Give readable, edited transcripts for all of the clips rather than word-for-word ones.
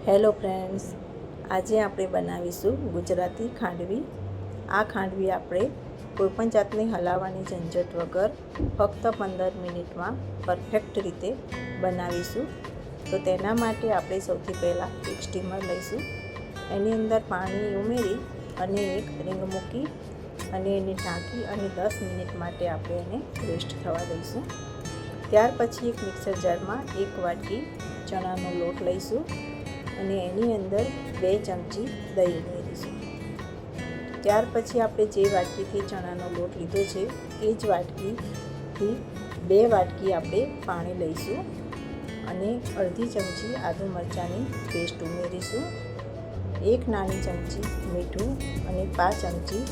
Hello friends, આજે આપણે બનાવીશું ગુજરાતી ખાંડવી। આ ખાંડવી આપણે કોઈપણ જાતની હલાવવાની ઝંઝટ વગર ફક્ત 15 મિનિટમાં પરફેક્ટ રીતે બનાવીશું। તો તેના માટે આપણે સૌથી પહેલાં એક સ્ટીમર લઈશું, એની અંદર પાણી ઉમેરી અને એક રીંગ મૂકી અને એને ઢાંકી અને 10 મિનિટ માટે આપણે એને રેસ્ટ થવા દઈશું। ત્યાર પછી એક મિક્સર જારમાં 1 વાટકી ચણાનો લોટ લઈશું અને એની અંદર 2 ચમચી દહીં ઉમેરીશું। ત્યાર પછી આપણે જે વાટકીથી ચણાનો લોટ લીધો છે એ જ વાટકીથી 2 વાટકી આપણે પાણી લઈશું અને અડધી ચમચી આદુ મરચાંની પેસ્ટ ઉમેરીશું, 1 નાની ચમચી મીઠું અને 5 ચમચી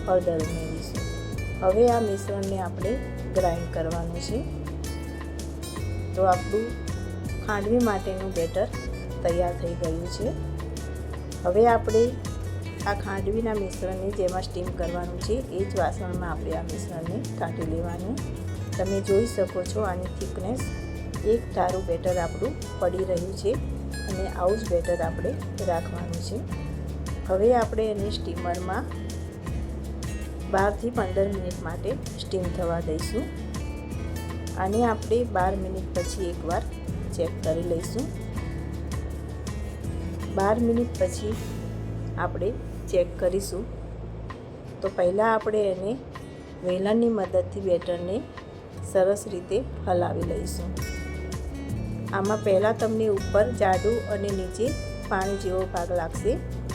હળદર ઉમેરીશું। હવે આ મિશ્રણને આપણે ગ્રાઇન્ડ કરવાનું છે। તો આપણું ખાંડવી માટેનું બેટર તૈયાર થઈ ગયું છે। હવે આપણે આ ખાંડવીના મિશ્રણને જેમાં સ્ટીમ કરવાનું છે એ જ વાસણમાં આપણે આ મિશ્રણને કાઢી લેવાનું। તમે જોઈ શકો છો આની થિકનેસ એક ધારું બેટર આપણું પડી રહ્યું છે અને આવું જ બેટર આપણે રાખવાનું છે। હવે આપણે એને સ્ટીમરમાં 12 થી 15 મિનિટ માટે સ્ટીમ થવા દઈશું। આને આપણે 12 મિનિટ પછી એકવાર ચેક કરી લઈશું। 12 મિનિટ પછી આપણે ચેક કરીશું। તો પહેલાં આપણે એને વેલણની મદદથી બેટરને સરસ રીતે હલાવી લઈશું। આમાં પહેલાં તમને ઉપર જાડું અને નીચે પાણી જેવો ભાગ લાગશે,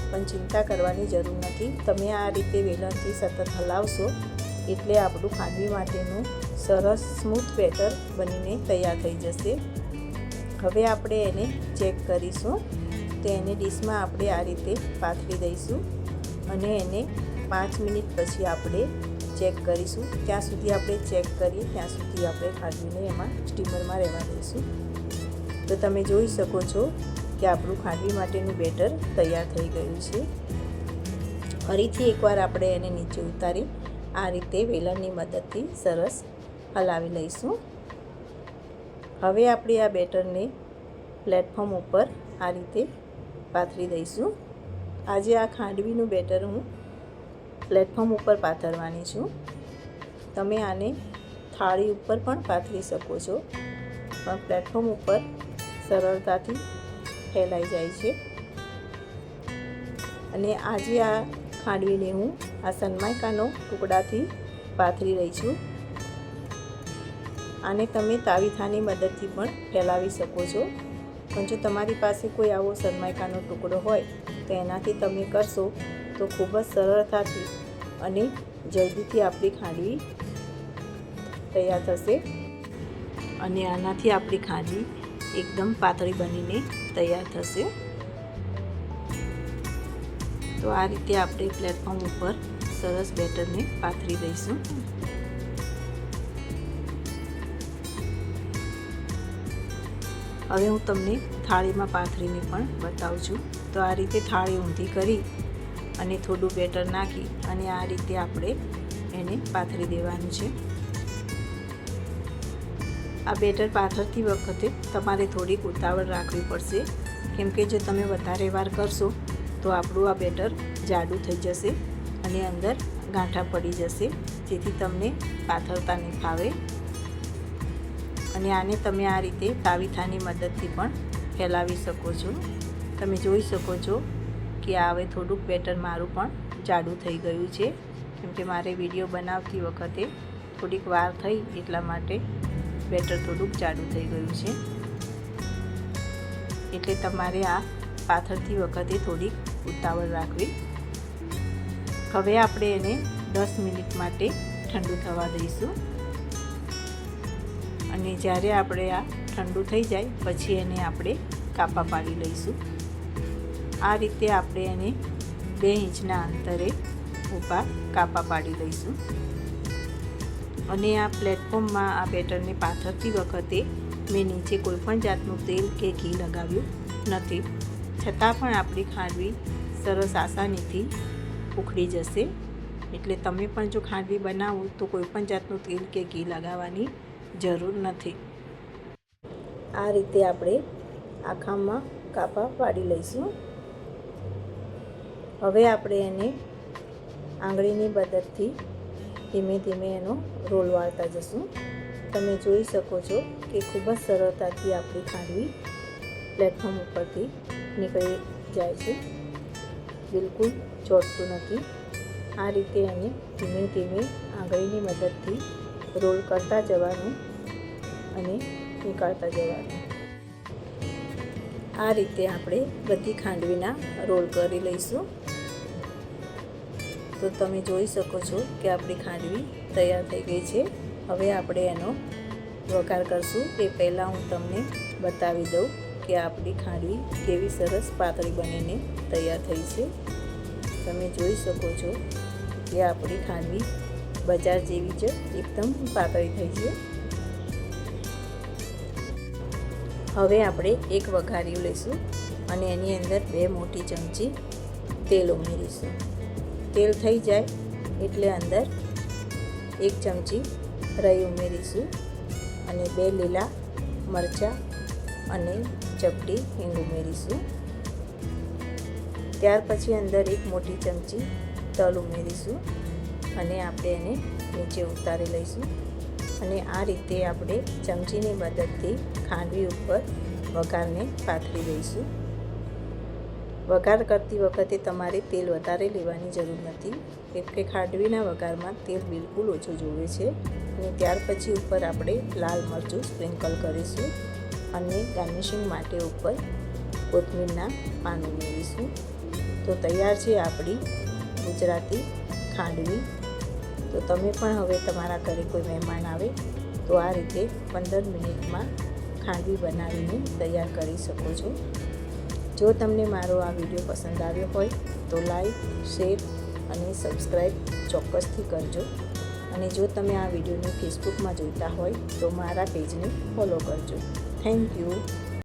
પણ ચિંતા કરવાની જરૂર નથી। તમે આ રીતે વેલણથી સતત હલાવશો એટલે આપણું ખાંડવી માટેનું સરસ સ્મૂથ બેટર બનીને તૈયાર થઈ જશે। હવે આપણે એને ચેક કરીશું। તો એને ડીશમાં આપણે આ રીતે પાથરી દઈશું અને એને 5 મિનિટ પછી આપણે ચેક કરીશું। ત્યાં સુધી આપણે ચેક કરીએ ત્યાં સુધી આપણે ખાંડવીને એમાં સ્ટીમરમાં રહેવા દઈશું। તો તમે જોઈ શકો છો કે આપણું ખાંડવી માટેનું બેટર તૈયાર થઈ ગયું છે। ફરીથી એકવાર આપણે એને નીચે ઉતારી આ રીતે વેલણની મદદથી સરસ હલાવી લઈશું। હવે આપણે આ બેટરને પ્લેટફોર્મ ઉપર આ રીતે પાથરી દઈશું। આજે આ ખાંડવીનું બેટર હું પ્લેટફોર્મ ઉપર પાથરવાની છું। તમે આને થાળી ઉપર પણ પાથરી શકો છો, પણ પ્લેટફોર્મ ઉપર સરળતાથી ફેલાઈ જાય છે। અને આજે આ ખાંડવીને હું આ સનમાઇકાનો ટુકડાથી પાથરી રહી છું। આને તમે તાવીથાની મદદથી પણ ફેલાવી શકો છો, પણ જો તમારી પાસે કોઈ આવો સનમાઇકાનો ટુકડો હોય તો એનાથી તમે કરશો તો ખૂબ જ સરળતાથી અને જલ્દીથી આપણી ખાંડવી તૈયાર થશે અને આનાથી આપણી ખાંડવી એકદમ પાતળી બનીને તૈયાર થશે। તો આ રીતે આપણે પ્લેટફોર્મ ઉપર સરસ બેટરને પાથરી દઈશું। હવે હું તમને થાળીમાં પાથરીને પણ બતાવું છું। તો આ રીતે થાળી ઊંધી કરી અને થોડું બેટર નાખી અને આ રીતે આપણે એને પાથરી દેવાનું છે। આ બેટર પાથરતી વખતે તમારે થોડીક ઉતાવળ રાખવી પડશે, કેમ કે જો તમે વધારે વાર કરશો તો આપણું આ બેટર જાડું થઈ જશે અને અંદર ગાંઠા પડી જશે, જેથી તમને પાથરતા નહીં ફાવે। અને આને તમે આ રીતે તાવીથાની મદદથી પણ ફેલાવી શકો છો। તમે જોઈ શકો છો કે હવે થોડુંક બેટર મારું પણ જાડું થઈ ગયું છે, કેમ કે મારે વિડીયો બનાવતી વખતે થોડીક વાર થઈ એટલા માટે બેટર થોડુંક જાડું થઈ ગયું છે। એટલે તમારે આ પાથરતી વખતે થોડીક ઉતાવળ રાખવી। હવે આપણે એને 10 મિનિટ માટે ઠંડુ થવા દઈશું અને જ્યારે આપણે આ ઠંડુ થઈ જાય પછી એને આપણે કાપા પાડી લઈશું। આ રીતે આપણે એને 2 ઇંચના અંતરે ઊભા કાપા પાડી લઈશું। અને આ પ્લેટફોર્મમાં આ બેટરને પાથરતી વખતે મેં નીચે કોઈપણ જાતનું તેલ કે ઘી લગાવ્યું નથી, છતાં પણ આપણી ખાંડવી સરસ આસાનીથી ઉખડી જશે। એટલે તમે પણ જો ખાંડવી બનાવો તો કોઈપણ જાતનું તેલ કે ઘી લગાવવાની જરૂર નથી। આ રીતે આપણે આખામાં કાપા પાડી લઈશું. હવે આપણે એને આંગળીની મદદથી ધીમે ધીમે એનો રોલ વાળતા જશું. તમે જોઈ શકો છો કે ખૂબ જ સરળતાથી આપણી ખાંડવી પ્લેટફોર્મ ઉપરથી નીકળી જાય છે. બિલકુલ ચોંટતું નથી. આ રીતે એને ધીમે ધીમે આંગળીની મદદથી રોલ કરતા જવાનું અને નીકાળતા જવાનું. આ રીતે આપણે બધી ખાંડવીના રોલ કરી લઈશું. તો તમે જોઈ શકો છો કે આપણી ખાંડવી તૈયાર થઈ ગઈ છે. હવે આપણે એનો વઘાર કરશું. એ પહેલાં હું તમને બતાવી દઉં કે આપણી ખાંડવી કેવી સરસ પાતળી બનીને તૈયાર થઈ છે. તમે જોઈ શકો છો કે આપણી ખાંડવી બજાર જેવી જ એકદમ પાતળી થઈ છે. હવે આપણે એક વઘારિયું લઈશું અને એની અંદર 2 મોટી ચમચી તેલ ઉમેરીશું. તેલ થઈ જાય એટલે અંદર 1 ચમચી રાઈ ઉમેરીશું અને 2 લીલા મરચાં અને ચપટી હિંગ ઉમેરીશું. ત્યાર પછી અંદર 1 મોટી ચમચી તલ ઉમેરીશું અને આપણે એને નીચે ઉતારી લઈશું. અને આ રીતે આપણે ચમચીની મદદથી ખાંડવી ઉપર વઘારને પાથરી દઈશું. વઘાર કરતી વખતે તમારે તેલ વધારે લેવાની જરૂર નથી, કેમ કે ખાંડવીના વઘારમાં તેલ બિલકુલ ઓછું જોવે છે. અને ત્યાર પછી ઉપર આપણે લાલ મરચું સ્પ્રિંકલ કરીશું અને ગાર્નિશિંગ માટે ઉપર કોથમીરના પાન ઉમેરીશું. તો તૈયાર છે આપણી ગુજરાતી ખાંડવી. તો તમે પણ હવે તમારા ઘરે કોઈ મહેમાન આવે તો આ રીતે 15 મિનિટમાં ખાંડવી બનાવીને તૈયાર કરી શકો છો. જો તમને મારો આ વિડીયો પસંદ આવ્યો હોય તો લાઈક, શેર અને સબસ્ક્રાઈબ ચોક્કસથી કરજો. અને જો તમે આ વિડીયોને ફેસબુકમાં જોઈતા હોય તો મારા પેજને ફોલો કરજો. Thank you.